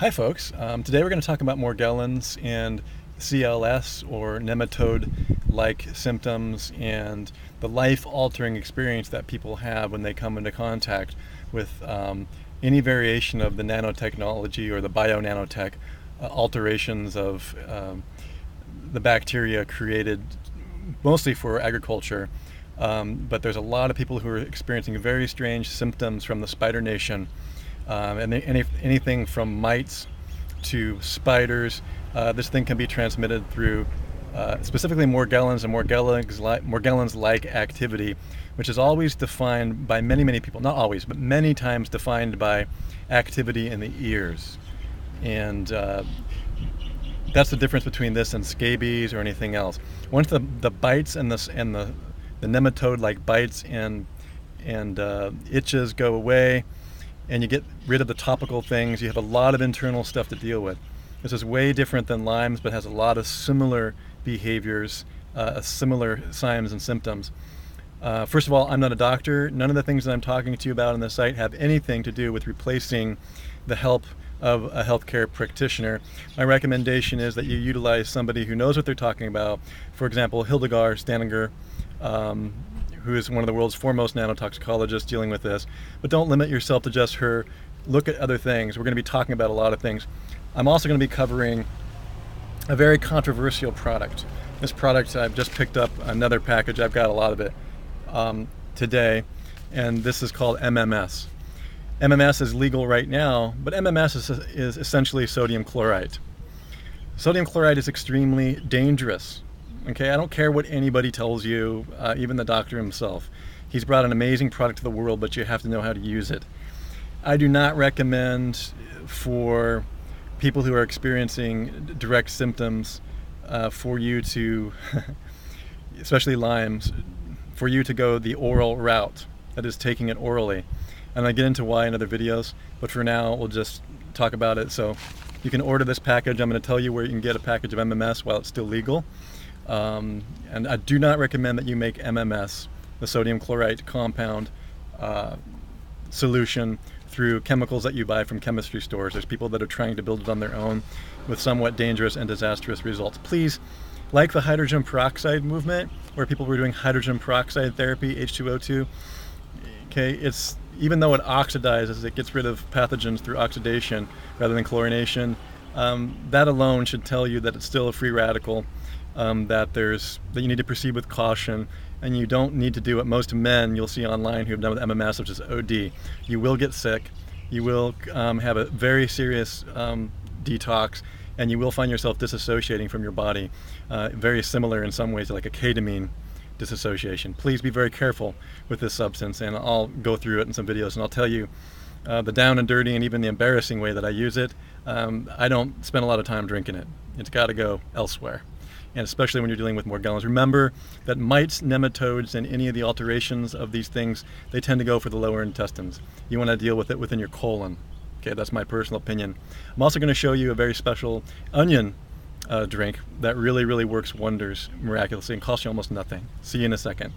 Hi folks, today we're going to talk about Morgellons and CLS, or nematode-like symptoms, and the life-altering experience that people have when they come into contact with any variation of the nanotechnology or the bionanotech alterations of the bacteria created mostly for agriculture. But there's a lot of people who are experiencing very strange symptoms from the spider nation. And anything from mites to spiders. This thing can be transmitted through specifically Morgellons and Morgellons-like activity, which is always defined by many people, not always, but many times defined by activity in the ears. And that's the difference between this and scabies or anything else. Once the bites and the nematode-like bites and itches go away, and you get rid of the topical things, you have a lot of internal stuff to deal with. This is way different than Lyme's, but has a lot of similar behaviors, similar signs and symptoms. First of all, I'm not a doctor. None of the things that I'm talking to you about on the site have anything to do with replacing the help of a healthcare practitioner. My recommendation is that you utilize somebody who knows what they're talking about. For example, Hildegard Staninger, who is one of the world's foremost nanotoxicologists dealing with this. But don't limit yourself to just her. Look at other things. We're going to be talking about a lot of things. I'm also going to be covering a very controversial product. This product, I've just picked up another package. I've got a lot of it today, and this is called MMS. MMS is legal right now, but MMS is essentially sodium chloride. Sodium chloride is extremely dangerous. Okay, I don't care what anybody tells you, even the doctor himself. He's brought an amazing product to the world, but you have to know how to use it. I do not recommend for people who are experiencing direct symptoms for you to, especially Lyme's, for you to go the oral route, that is taking it orally. And I get into why in other videos, but for now we'll just talk about it. So you can order this package. I'm going to tell you where you can get a package of MMS while it's still legal. And I do not recommend that you make MMS, the sodium chloride compound solution, through chemicals that you buy from chemistry stores. There's people that are trying to build it on their own with somewhat dangerous and disastrous results. Please, like the hydrogen peroxide movement, where people were doing hydrogen peroxide therapy, H2O2, okay, it's, even though it oxidizes, it gets rid of pathogens through oxidation rather than chlorination. That alone should tell you that it's still a free radical. That you need to proceed with caution, and you don't need to do what most men you'll see online who have done with MMS, which is OD. You will get sick, you will have a very serious detox, and you will find yourself disassociating from your body, very similar in some ways to like a ketamine disassociation. Please be very careful with this substance, and I'll go through it in some videos, and I'll tell you the down and dirty and even the embarrassing way that I use it. I don't spend a lot of time drinking it. It's got to go elsewhere. And especially when you're dealing with Morgellons. Remember that mites, nematodes, and any of the alterations of these things, they tend to go for the lower intestines. You want to deal with it within your colon. Okay, that's my personal opinion. I'm also going to show you a very special onion drink that really works wonders miraculously and costs you almost nothing. See you in a second.